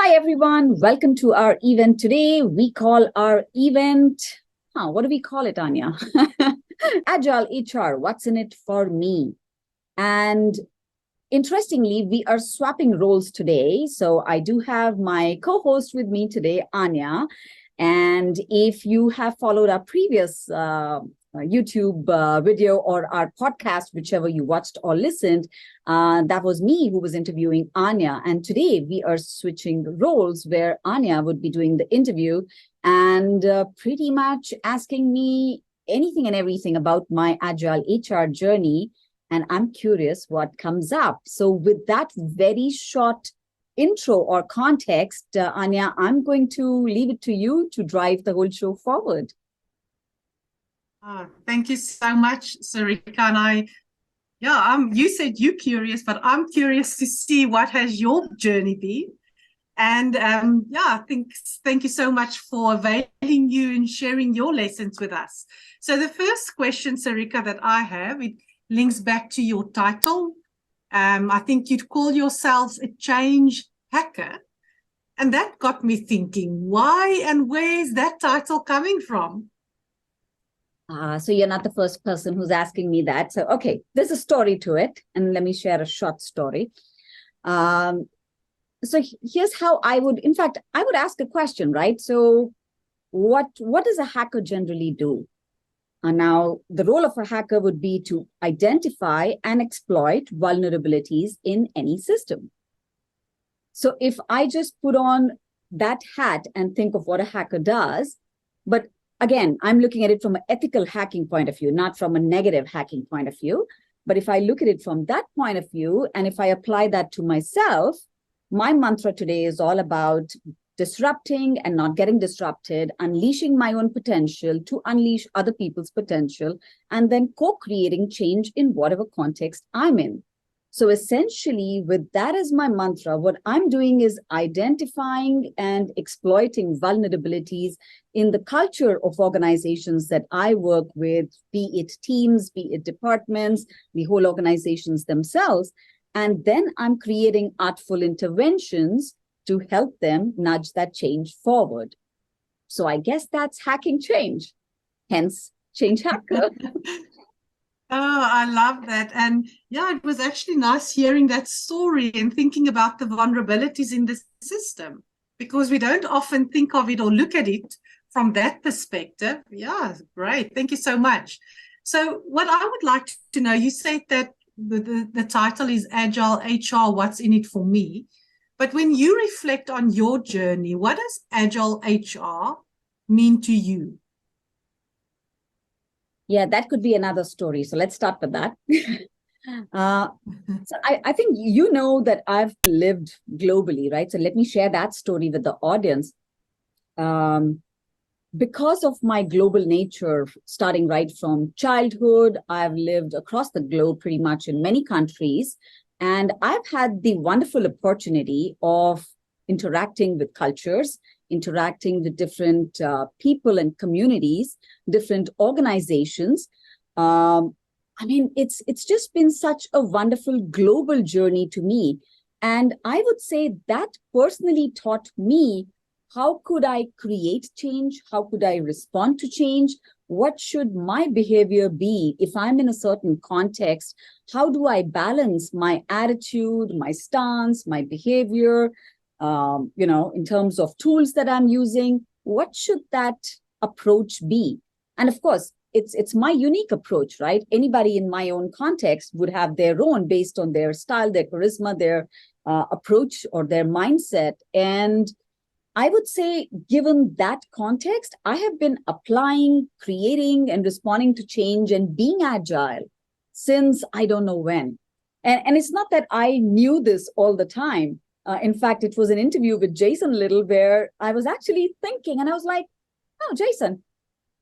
Hi, everyone. Welcome to our event today. We call our event, what do we call it, Anja? Agile HR, what's in it for me? And interestingly, we are swapping roles today. So I do have my co-host with me today, Anja. And if you have followed our previous YouTube video or our podcast, whichever you watched or listened, that was me who was interviewing Anja. And today we are switching roles where Anja would be doing the interview and pretty much asking me anything and everything about my Agile HR journey. And I'm curious what comes up. So with that very short intro or context, Anja, I'm going to leave it to you to drive the whole show forward. Thank you so much, Sarika. And you said you're curious, but I'm curious to see what has your journey been. And thank you so much for availing you and sharing your lessons with us. So the first question, Sarika, that I have, it links back to your title. I think you'd call yourself a change hacker. And that got me thinking, why and where is that title coming from? So you're not the first person who's asking me that. So, okay, there's a story to it. And let me share a short story. So here's how I would ask a question, right? So what does a hacker generally do? Now, the role of a hacker would be to identify and exploit vulnerabilities in any system. So if I just put on that hat and think of what a hacker does, but again, I'm looking at it from an ethical hacking point of view, not from a negative hacking point of view. But if I look at it from that point of view, and if I apply that to myself, my mantra today is all about disrupting and not getting disrupted, unleashing my own potential to unleash other people's potential, and then co-creating change in whatever context I'm in. So essentially, with that as my mantra, what I'm doing is identifying and exploiting vulnerabilities in the culture of organizations that I work with, be it teams, be it departments, the whole organizations themselves. And then I'm creating artful interventions to help them nudge that change forward. So I guess that's hacking change, hence change hacker. Oh, I love that. And it was actually nice hearing that story and thinking about the vulnerabilities in the system, because we don't often think of it or look at it from that perspective. Yeah, great. Thank you so much. So what I would like to know, you said that the title is Agile HR, what's in it for me? But when you reflect on your journey, what does Agile HR mean to you? Yeah, that could be another story. So let's start with that. So I think you know that I've lived globally, right? So let me share that story with the audience. Because of my global nature, starting right from childhood, I've lived across the globe pretty much in many countries. And I've had the wonderful opportunity of interacting with cultures, interacting with different people and communities, different organizations. It's just been such a wonderful global journey to me. And I would say that personally taught me, how could I create change? How could I respond to change? What should my behavior be if I'm in a certain context? How do I balance my attitude, my stance, my behavior? In terms of tools that I'm using, what should that approach be? And of course, it's my unique approach, right? Anybody in my own context would have their own based on their style, their charisma, their approach or their mindset. And I would say, given that context, I have been applying, creating, and responding to change and being agile since I don't know when. And it's not that I knew this all the time. In fact, it was an interview with Jason Little where I was actually thinking, and I was like, "Oh, Jason,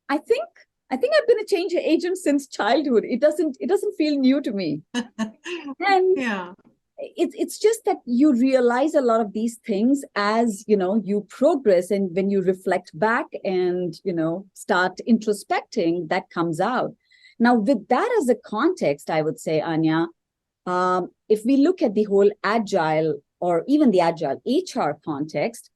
I think I've been a change agent since childhood. It doesn't feel new to me." And yeah, it's just that you realize a lot of these things as you progress, and when you reflect back and start introspecting, that comes out. Now, with that as a context, I would say, Anja, if we look at the whole agile or even the Agile HR context,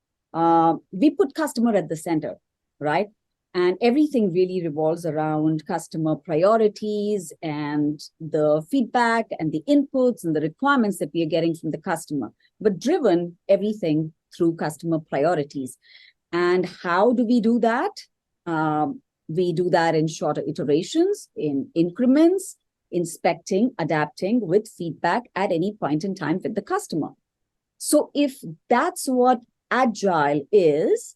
we put customer at the center, right? And everything really revolves around customer priorities and the feedback and the inputs and the requirements that we are getting from the customer, but driven everything through customer priorities. And how do we do that? We do that in shorter iterations, in increments, inspecting, adapting with feedback at any point in time with the customer. So if that's what Agile is,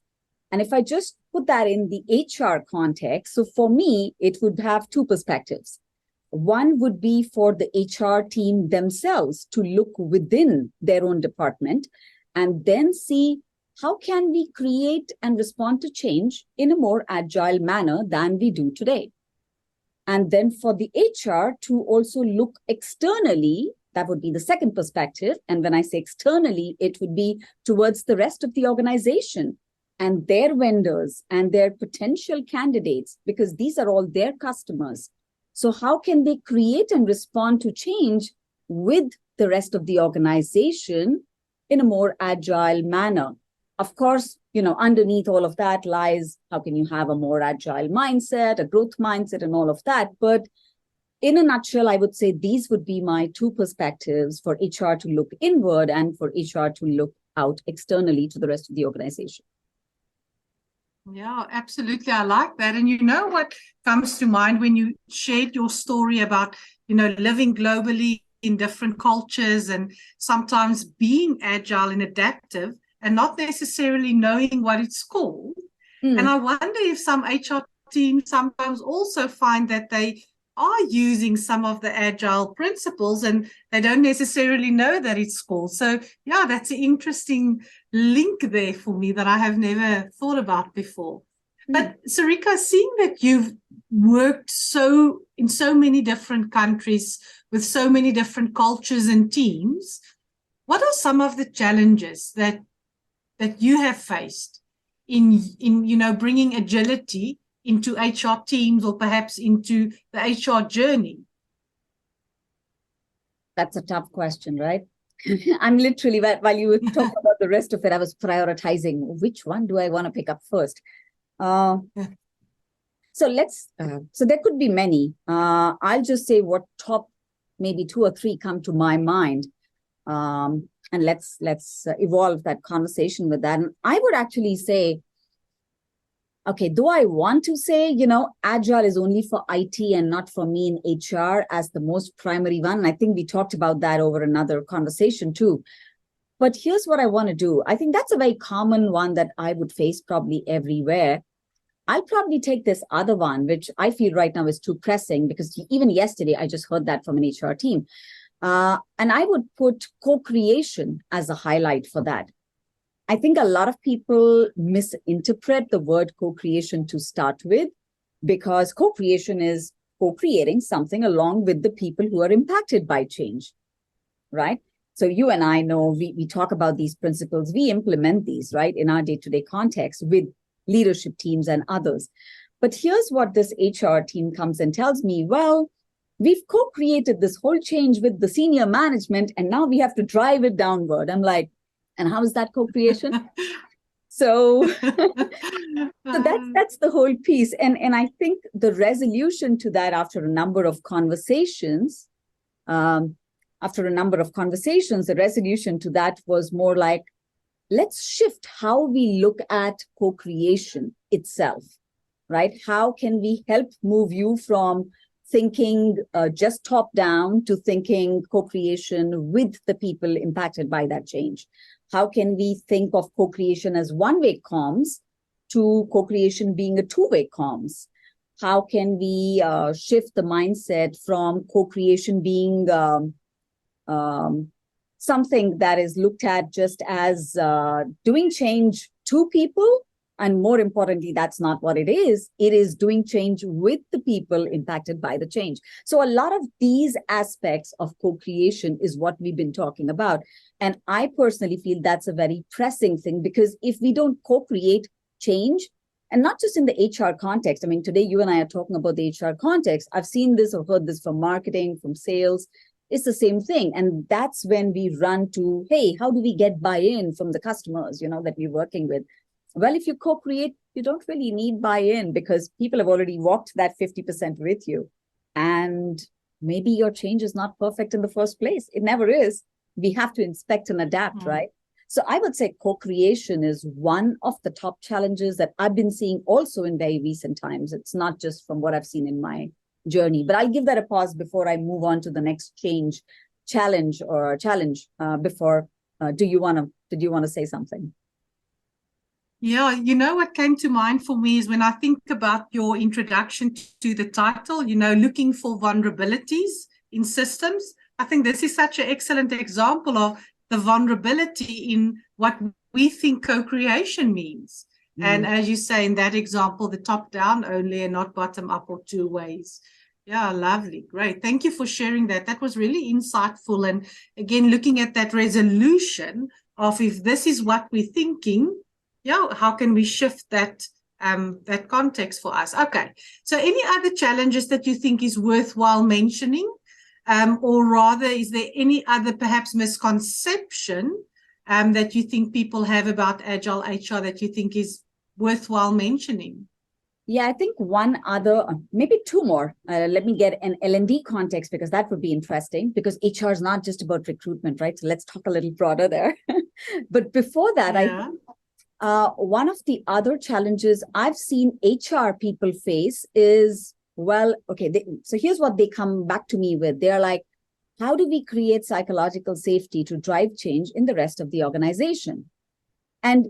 and if I just put that in the HR context, so for me, it would have two perspectives. One would be for the HR team themselves to look within their own department and then see how can we create and respond to change in a more agile manner than we do today. And then for the HR to also look externally, that would be the second perspective. And when I say externally, it would be towards the rest of the organization and their vendors and their potential candidates, because these are all their customers. So how can they create and respond to change with the rest of the organization in a more agile manner? Of course, underneath all of that lies, how can you have a more agile mindset, a growth mindset, and all of that. But in a nutshell, I would say these would be my two perspectives for HR to look inward and for HR to look out externally to the rest of the organization. Yeah, absolutely. I like that. And you know what comes to mind when you shared your story about, living globally in different cultures and sometimes being agile and adaptive and not necessarily knowing what it's called. And I wonder if some HR teams sometimes also find that they are using some of the agile principles and they don't necessarily know that it's called. So yeah, that's an interesting link there for me that I have never thought about before. But Sarika, seeing that you've worked in so many different countries with so many different cultures and teams, what are some of the challenges that you have faced in bringing agility into HR teams or perhaps into the HR journey? That's a tough question, right? I'm literally, while you were talking about the rest of it, I was prioritizing which one do I want to pick up first. So there could be many. I'll just say what top maybe 2 or 3 come to my mind. And let's evolve that conversation with that. And I would actually say, okay, do I want to say, Agile is only for IT and not for me in HR as the most primary one? And I think we talked about that over another conversation too. But here's what I want to do. I think that's a very common one that I would face probably everywhere. I'll probably take this other one, which I feel right now is too pressing because even yesterday, I just heard that from an HR team. And I would put co-creation as a highlight for that. I think a lot of people misinterpret the word co-creation to start with, because co-creation is co-creating something along with the people who are impacted by change, right? So you and I know we talk about these principles, we implement these, right, in our day-to-day context with leadership teams and others. But here's what this HR team comes and tells me, well, we've co-created this whole change with the senior management, and now we have to drive it downward. I'm like, and how is that co-creation? So that's the whole piece. And I think the resolution to that after a number of conversations, the resolution to that was more like, let's shift how we look at co-creation itself, right? How can we help move you from thinking just top down to thinking co-creation with the people impacted by that change? How can we think of co-creation as one-way comms to co-creation being a two-way comms? How can we shift the mindset from co-creation being something that is looked at just as doing change to people? And more importantly, that's not what it is. It is doing change with the people impacted by the change. So a lot of these aspects of co-creation is what we've been talking about. And I personally feel that's a very pressing thing, because if we don't co-create change, and not just in the HR context, I mean, today you and I are talking about the HR context. I've seen this or heard this from marketing, from sales. it's the same thing. And that's when we run to, hey, how do we get buy-in from the customers, that we're working with? Well, if you co-create, you don't really need buy-in because people have already walked that 50% with you. And maybe your change is not perfect in the first place. It never is. We have to inspect and adapt, right? So I would say co-creation is one of the top challenges that I've been seeing also in very recent times. It's not just from what I've seen in my journey, but I'll give that a pause before I move on to the next challenge. Did you want to say something? Yeah, what came to mind for me is when I think about your introduction to the title, looking for vulnerabilities in systems. I think this is such an excellent example of the vulnerability in what we think co-creation means. And as you say in that example, the top down only and not bottom up or two ways. Yeah, lovely. Great. Thank you for sharing that. That was really insightful. And again, looking at that resolution of if this is what we're thinking, how can we shift that context for us? Okay. So any other challenges that you think is worthwhile mentioning? Or rather, is there any other perhaps misconception that you think people have about Agile HR that you think is worthwhile mentioning? Yeah, I think one other, maybe two more. Let me get an L&D context because that would be interesting because HR is not just about recruitment, right? So let's talk a little broader there. But before that, I think one of the other challenges I've seen HR people face is, so here's what they come back to me with. They're like, how do we create psychological safety to drive change in the rest of the organization? And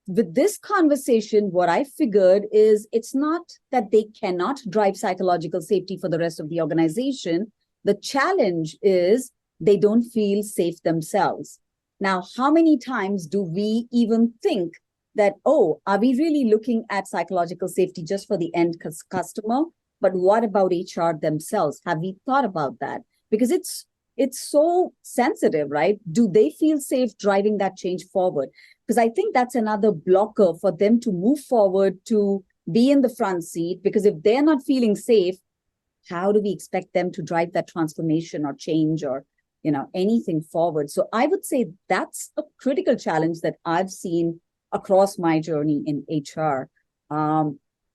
with this conversation, what I figured is it's not that they cannot drive psychological safety for the rest of the organization. The challenge is they don't feel safe themselves. Now, how many times do we even think that, are we really looking at psychological safety just for the end customer? But what about HR themselves? Have we thought about that? Because it's so sensitive, right? Do they feel safe driving that change forward? Because I think that's another blocker for them to move forward, to be in the front seat. Because if they're not feeling safe, how do we expect them to drive that transformation or change or, anything forward? So I would say that's a critical challenge that I've seen across my journey in HR.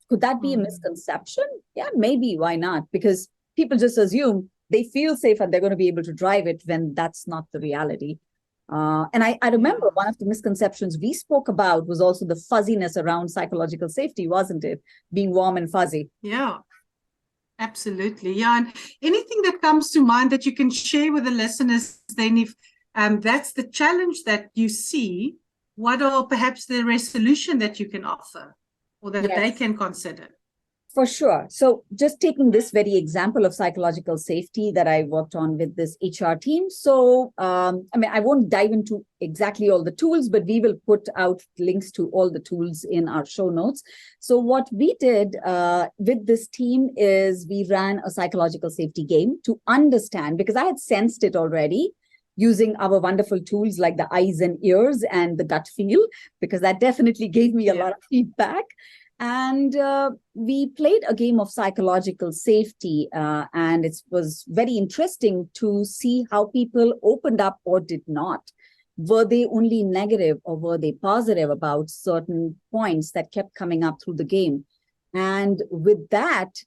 Could that be a misconception? Yeah, maybe. Why not? Because people just assume they feel safe and they're going to be able to drive it when that's not the reality. And I remember one of the misconceptions we spoke about was also the fuzziness around psychological safety, wasn't it? Being warm and fuzzy. Yeah, absolutely. Yeah. And anything that comes to mind that you can share with the listeners, then if that's the challenge that you see, what are perhaps the resolution that you can offer or that they can consider? For sure. So just taking this very example of psychological safety that I worked on with this HR team. So, I won't dive into exactly all the tools, but we will put out links to all the tools in our show notes. So what we did with this team is we ran a psychological safety game to understand, because I had sensed it already using our wonderful tools like the eyes and ears and the gut feel, because that definitely gave me a lot of feedback. And we played a game of psychological safety, and it was very interesting to see how people opened up or did not. Were they only negative or were they positive about certain points that kept coming up through the game? And with that,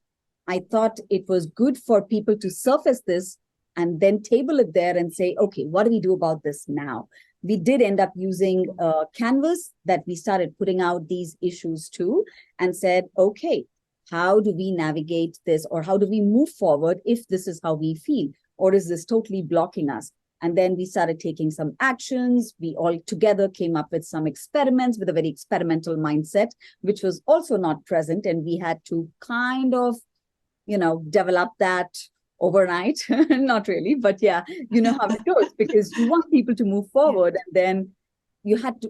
I thought it was good for people to surface this and then table it there and say, okay, what do we do about this now? We did end up using a canvas that we started putting out these issues to and said, okay, how do we navigate this, or how do we move forward if this is how we feel, or is this totally blocking us? And then we started taking some actions. We all together came up with some experiments with a very experimental mindset, which was also not present. And we had to kind of, develop that overnight. Not really, but yeah, you know how it goes, because you want people to move forward, and then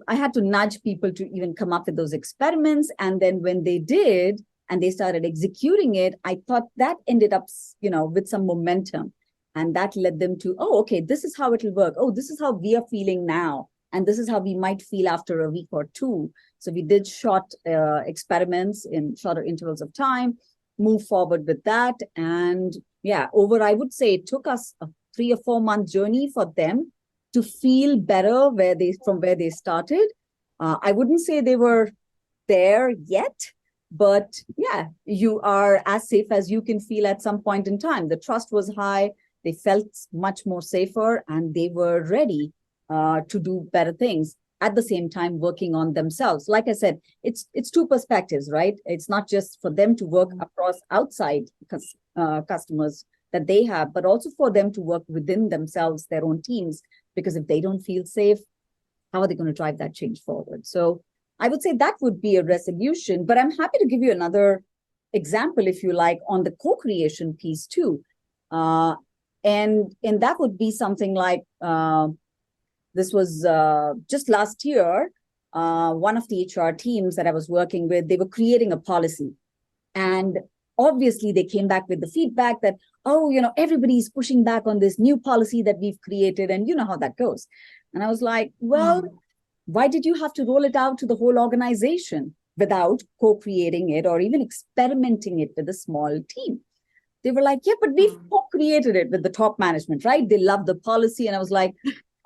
I had to nudge people to even come up with those experiments. And then when they did and they started executing it, I thought that ended up, with some momentum, and that led them to, okay, this is how it'll work. This is how we are feeling now, and this is how we might feel after a week or two. So we did short experiments in shorter intervals of time, move forward with that. And I would say it took us 3 or 4 month journey for them to feel better from where they started. I wouldn't say they were there yet, but yeah, you are as safe as you can feel at some point in time. The trust was high. They felt much more safer, and they were ready to do better things. At the same time, working on themselves. Like I said, it's two perspectives, right? It's not just for them to work across outside customers that they have, but also for them to work within themselves, their own teams. Because if they don't feel safe, how are they going to drive that change forward? So I would say that would be a resolution, but I'm happy to give you another example, if you like, on the co-creation piece too. And that would be something like, this was just last year, one of the HR teams that I was working with, they were creating a policy. And obviously they came back with the feedback that, oh, everybody's pushing back on this new policy that we've created. And you know how that goes. And I was like, well, why did you have to roll it out to the whole organization without co-creating it or even experimenting it with a small team? They were like, yeah, but we've co-created it with the top management, right? They love the policy. And I was like,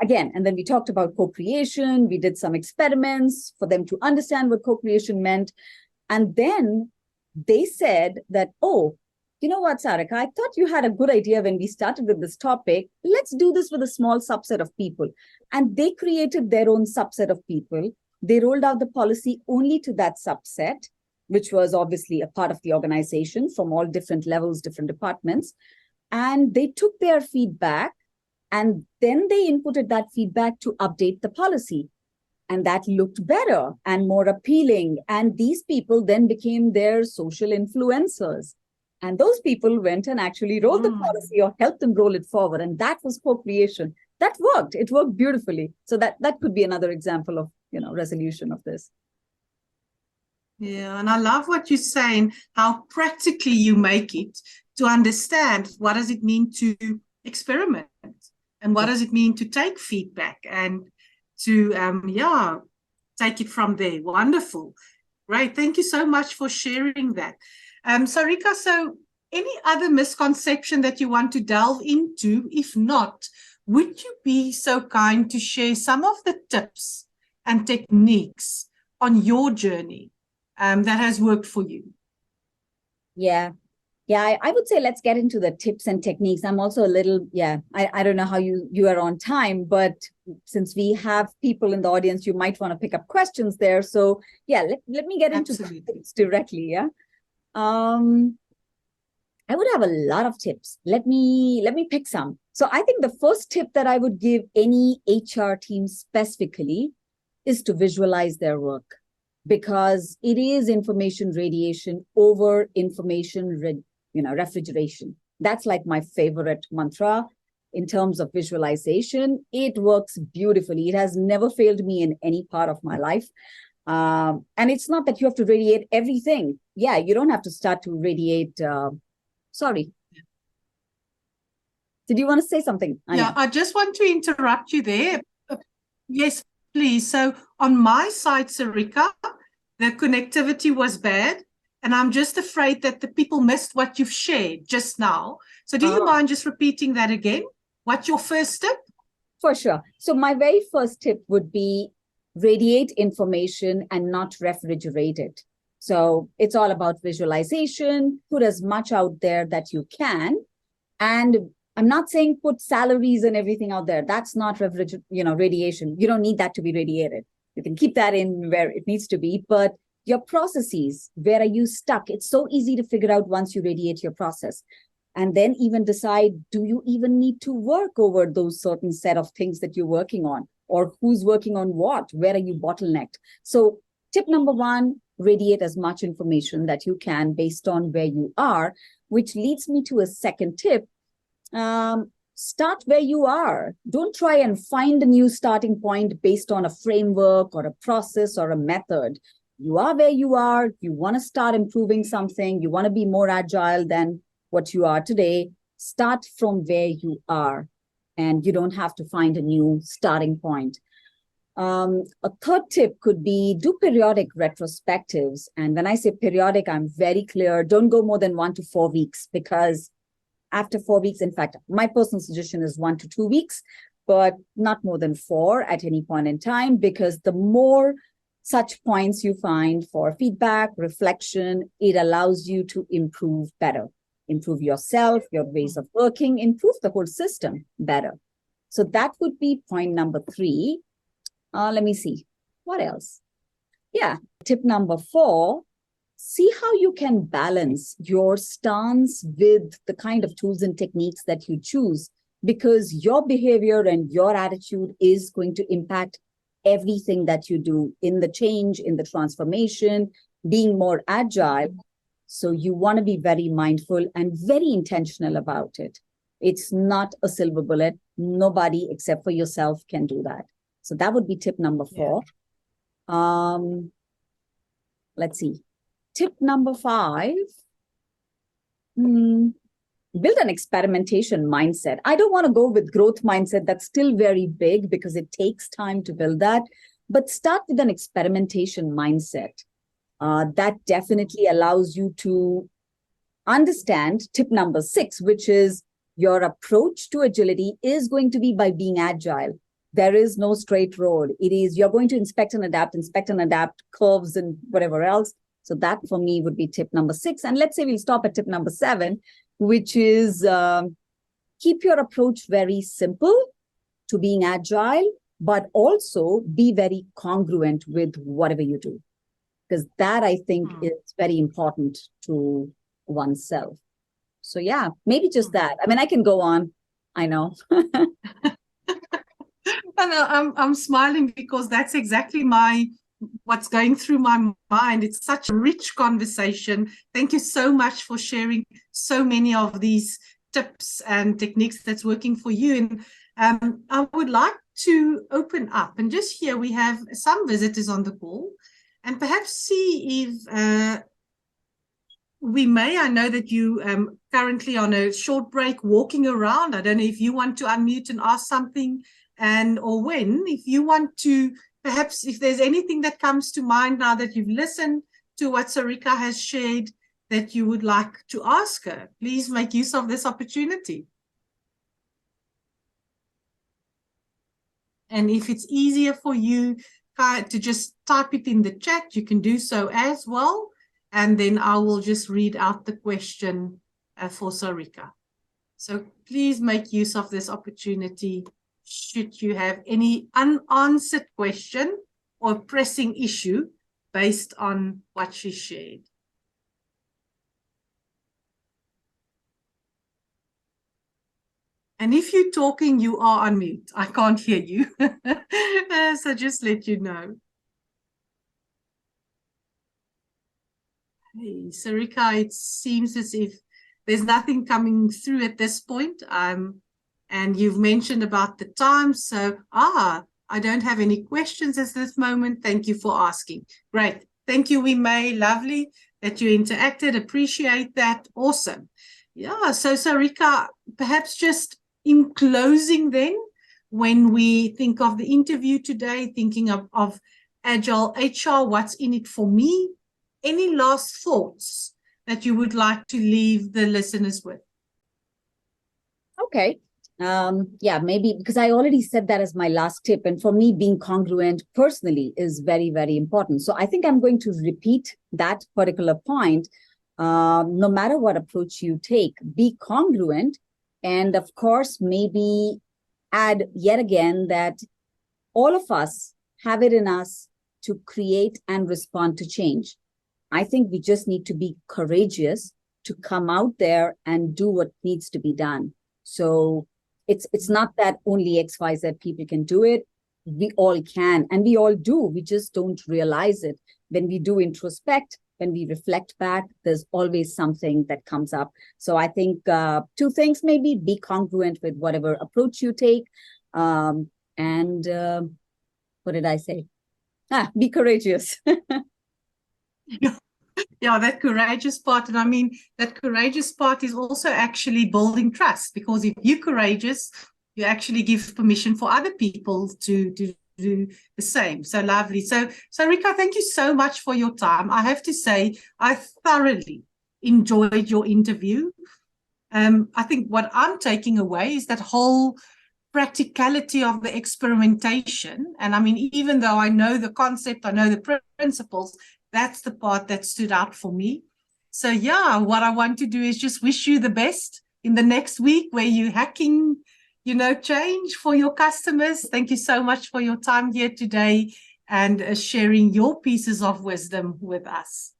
again, and then we talked about co-creation. We did some experiments for them to understand what co-creation meant. And then they said that, oh, you know what, Sarika, I thought you had a good idea when we started with this topic. Let's do this with a small subset of people. And they created their own subset of people. They rolled out the policy only to that subset, which was obviously a part of the organization from all different levels, different departments. And they took their feedback and then they inputted that feedback to update the policy. And that looked better and more appealing. And these people then became their social influencers. And those people went and actually wrote the policy or helped them roll it forward. And that was co-creation. That worked. It worked beautifully. So that could be another example of, resolution of this. Yeah, and I love what you're saying, how practically you make it to understand what does it mean to experiment and what does it mean to take feedback and to, take it from there. Wonderful. Great. Thank you so much for sharing that. Sarika, so any other misconception that you want to delve into? If not, would you be so kind to share some of the tips and techniques on your journey that has worked for you? Yeah, I would say let's get into the tips and techniques. I'm also a little, I don't know how you are on time, but since we have people in the audience, you might want to pick up questions there. So yeah, let me get into the tips directly, yeah. I would have a lot of tips. Let me pick some. So I think the first tip that I would give any HR team specifically is to visualize their work, because it is information radiation over information refrigeration. That's like my favorite mantra in terms of visualization. It works beautifully. It has never failed me in any part of my life. And it's not that you have to radiate everything. Yeah, you don't have to start to radiate. Sorry. Did you want to say something, Anja? Yeah, I just want to interrupt you there. Yes, please. So on my side, Sarika, the connectivity was bad. And I'm just afraid that the people missed what you've shared just now. So do you mind just repeating that again? What's your first tip? For sure. So my very first tip would be radiate information and not refrigerate it. So it's all about visualization, put as much out there that you can. And I'm not saying put salaries and everything out there. That's not radiation. You don't need that to be radiated. You can keep that in where it needs to be, but your processes, where are you stuck? It's so easy to figure out once you radiate your process. And then even decide, do you even need to work over those certain set of things that you're working on? Or who's working on what? Where are you bottlenecked? So tip number one, radiate as much information that you can based on where you are, which leads me to a second tip. Start where you are. Don't try and find a new starting point based on a framework or a process or a method. You are where you are. You want to start improving something. You want to be more agile than what you are today. Start from where you are, and you don't have to find a new starting point. A third tip could be do periodic retrospectives. And when I say periodic, I'm very clear. Don't go more than 1 to 4 weeks, because after 4 weeks. In fact, my personal suggestion is 1 to 2 weeks, but not more than 4 at any point in time, because the more such points you find for feedback, reflection, it allows you to improve better, improve yourself, your ways of working, improve the whole system better. So that would be point number 3. Let me see. What else? Yeah. Tip number 4, see how you can balance your stance with the kind of tools and techniques that you choose, because your behavior and your attitude is going to impact everything that you do in the change, in the transformation, being more agile. So you want to be very mindful and very intentional about it. It's not a silver bullet. Nobody except for yourself can do that. So that would be tip number 4. Let's see. Tip number 5. Build an experimentation mindset. I don't want to go with growth mindset. That's still very big because it takes time to build that. But start with an experimentation mindset. That definitely allows you to understand tip number 6, which is your approach to agility is going to be by being agile. There is no straight road. It is, you're going to inspect and adapt curves and whatever else. So that for me would be tip number 6. And let's say we'll stop at tip number 7, which is keep your approach very simple to being agile, but also be very congruent with whatever you do. Because that, I think, is very important to oneself. So yeah, maybe just that. I mean, I can go on. I know. I'm smiling because that's exactly what's going through my mind. It's such a rich conversation. Thank you so much for sharing so many of these tips and techniques that's working for you. And I would like to open up and just here we have some visitors on the call and perhaps see if I know that you currently on a short break walking around. I don't know if you want to unmute and ask something or when, if you want to, perhaps if there's anything that comes to mind now that you've listened to what Sarika has shared that you would like to ask her, please make use of this opportunity. And if it's easier for you to just type it in the chat, you can do so as well. And then I will just read out the question for Sarika. So please make use of this opportunity should you have any unanswered question or pressing issue based on what she shared. And if you're talking, you are on mute. I can't hear you. So just let you know. Hey, Sarika, it seems as if there's nothing coming through at this point. And you've mentioned about the time. So, I don't have any questions at this moment. Thank you for asking. Great. Thank you, May. Lovely that you interacted. Appreciate that. Awesome. Yeah. So, Sarika, perhaps just in closing then, when we think of the interview today, thinking of Agile HR, what's in it for me? Any last thoughts that you would like to leave the listeners with? Okay. Yeah, maybe because I already said that as my last tip. And for me, being congruent personally is very, very important. So I think I'm going to repeat that particular point. No matter what approach you take, be congruent. And of course, maybe add yet again that all of us have it in us to create and respond to change. I think we just need to be courageous to come out there and do what needs to be done. So it's not that only XYZ people can do it. We all can, and we all do. We just don't realize it. When we do introspect, when we reflect back, there's always something that comes up. So I think 2 things, maybe be congruent with whatever approach you take. And what did I say? Be courageous. Yeah, that courageous part. And I mean, that courageous part is also actually building trust, because if you're courageous, you actually give permission for other people to do the same. So lovely. So Sarika, thank you so much for your time. I have to say, I thoroughly enjoyed your interview. I think what I'm taking away is that whole practicality of the experimentation. And I mean, even though I know the concept, I know the principles, that's the part that stood out for me. So yeah, what I want to do is just wish you the best in the next week where you're hacking, change for your customers. Thank you so much for your time here today and sharing your pieces of wisdom with us.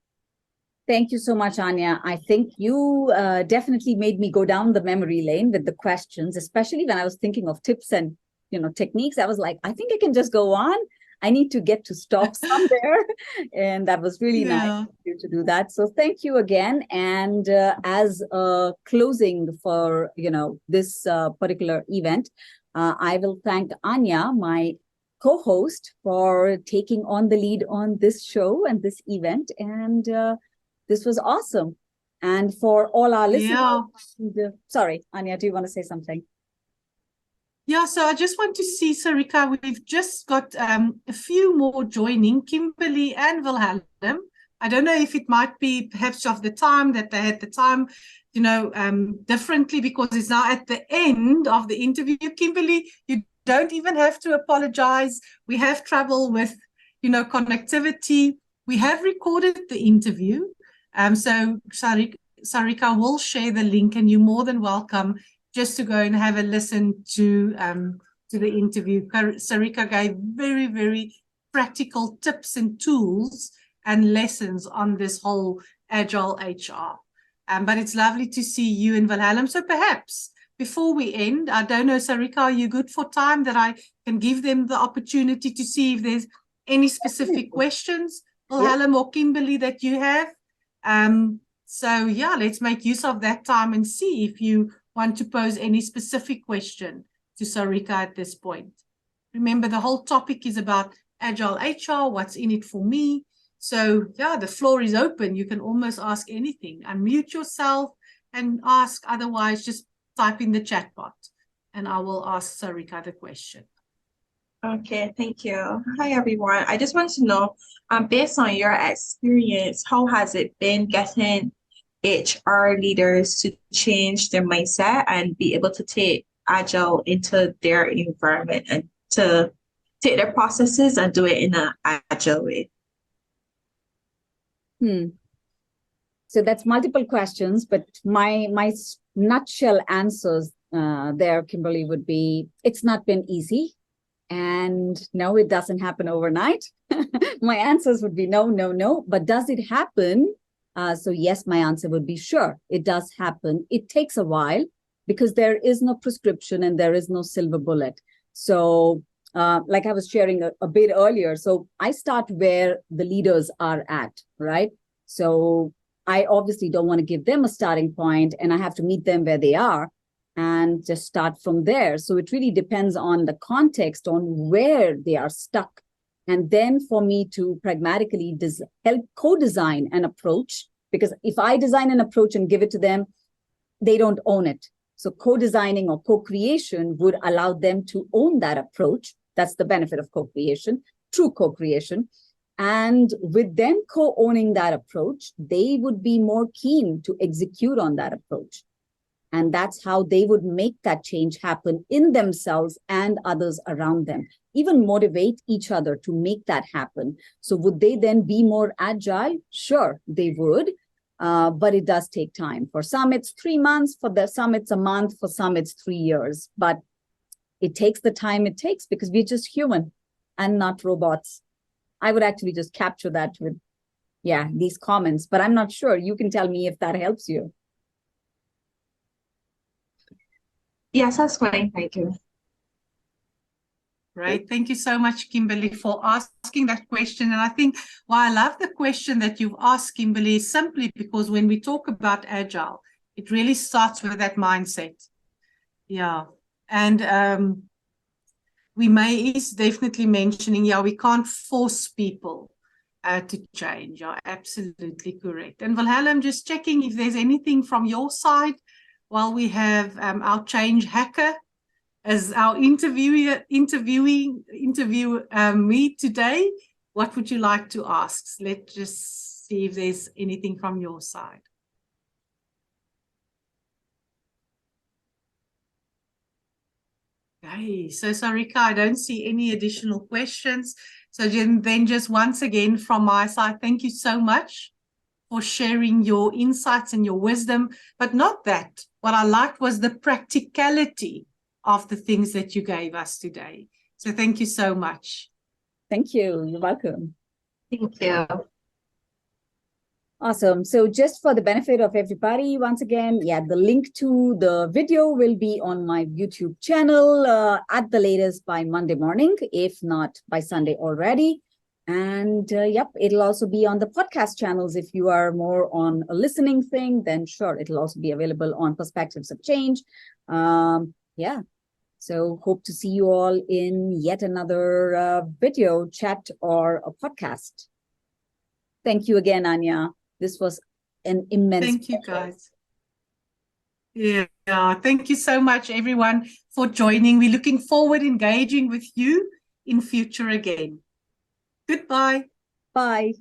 Thank you so much, Anja. I think you definitely made me go down the memory lane with the questions, especially when I was thinking of tips and techniques. I was like, I think I can just go on. I need to get to stop somewhere. And that was really nice of you to do that. So thank you again. And as a closing for this particular event, I will thank Anja, my co-host, for taking on the lead on this show and this event. And this was awesome. And for all our listeners, sorry, Anja, do you want to say something? Yeah, so I just want to see, Sarika, we've just got a few more joining, Kimberly and Wilhelm. I don't know if it might be perhaps of the time that they had the time, differently, because it's now at the end of the interview. Kimberly, you don't even have to apologize. We have trouble with, connectivity. We have recorded the interview. So Sarika will share the link, and you're more than welcome just to go and have a listen to the interview. Sarika gave very, very practical tips and tools and lessons on this whole Agile HR. But it's lovely to see you and Wilhelm. So perhaps before we end, I don't know, Sarika, are you good for time that I can give them the opportunity to see if there's any specific questions, Wilhelm or Kimberly, that you have? So yeah, let's make use of that time and see if you want to pose any specific question to Sarika at this point. Remember, the whole topic is about Agile HR, what's in it for me. So yeah, the floor is open. You can almost ask anything. Unmute yourself and ask. Otherwise, just type in the chat box and I will ask Sarika the question. Okay, thank you. Hi, everyone. I just want to know, based on your experience, how has it been getting HR leaders to change their mindset and be able to take Agile into their environment and to take their processes and do it in an Agile way? So that's multiple questions, but my nutshell answers there, Kimberly, would be, it's not been easy. And no, it doesn't happen overnight. My answers would be no, no, no. But does it happen? So yes, my answer would be sure. It does happen. It takes a while because there is no prescription and there is no silver bullet. So like I was sharing a bit earlier, so I start where the leaders are at, right? So I obviously don't want to give them a starting point and I have to meet them where they are and just start from there. So it really depends on the context, on where they are stuck. And then for me to pragmatically help co-design an approach, because if I design an approach and give it to them, they don't own it. So co-designing or co-creation would allow them to own that approach. That's the benefit of co-creation, true co-creation. And with them co-owning that approach, they would be more keen to execute on that approach. And that's how they would make that change happen in themselves and others around them. Even motivate each other to make that happen. So would they then be more agile? Sure, they would. But it does take time. For some, it's 3 months. For some, it's a month. For some, it's 3 years. But it takes the time it takes because we're just human and not robots. I would actually just capture that with, these comments. But I'm not sure. You can tell me if that helps you. Yes, that's fine. Thank you. Right. Thank you so much, Kimberly, for asking that question. And I think why I love the question that you've asked, Kimberly, is simply because when we talk about Agile, it really starts with that mindset. Yeah. And is definitely mentioning, we can't force people to change. You're absolutely correct. And Wilhelm, just checking if there's anything from your side while we have our change hacker as our interview me today. What would you like to ask? Let's just see if there's anything from your side. Okay, so Sarika, I don't see any additional questions. So then just once again from my side, thank you so much for sharing your insights and your wisdom. But not that. What I liked was the practicality of the things that you gave us today. So thank you so much. Thank you. You're welcome. Thank you. Awesome. So just for the benefit of everybody, once again, yeah, the link to the video will be on my YouTube channel at the latest by Monday morning, if not by Sunday already. And yep, it'll also be on the podcast channels. If you are more on a listening thing, then sure, it'll also be available on Perspectives of Change. Yeah. So hope to see you all in yet another video, chat, or a podcast. Thank you again, Anja. This was an immense Thank you, guys. Yeah, thank you so much, everyone, for joining. We're looking forward to engaging with you in future again. Goodbye. Bye.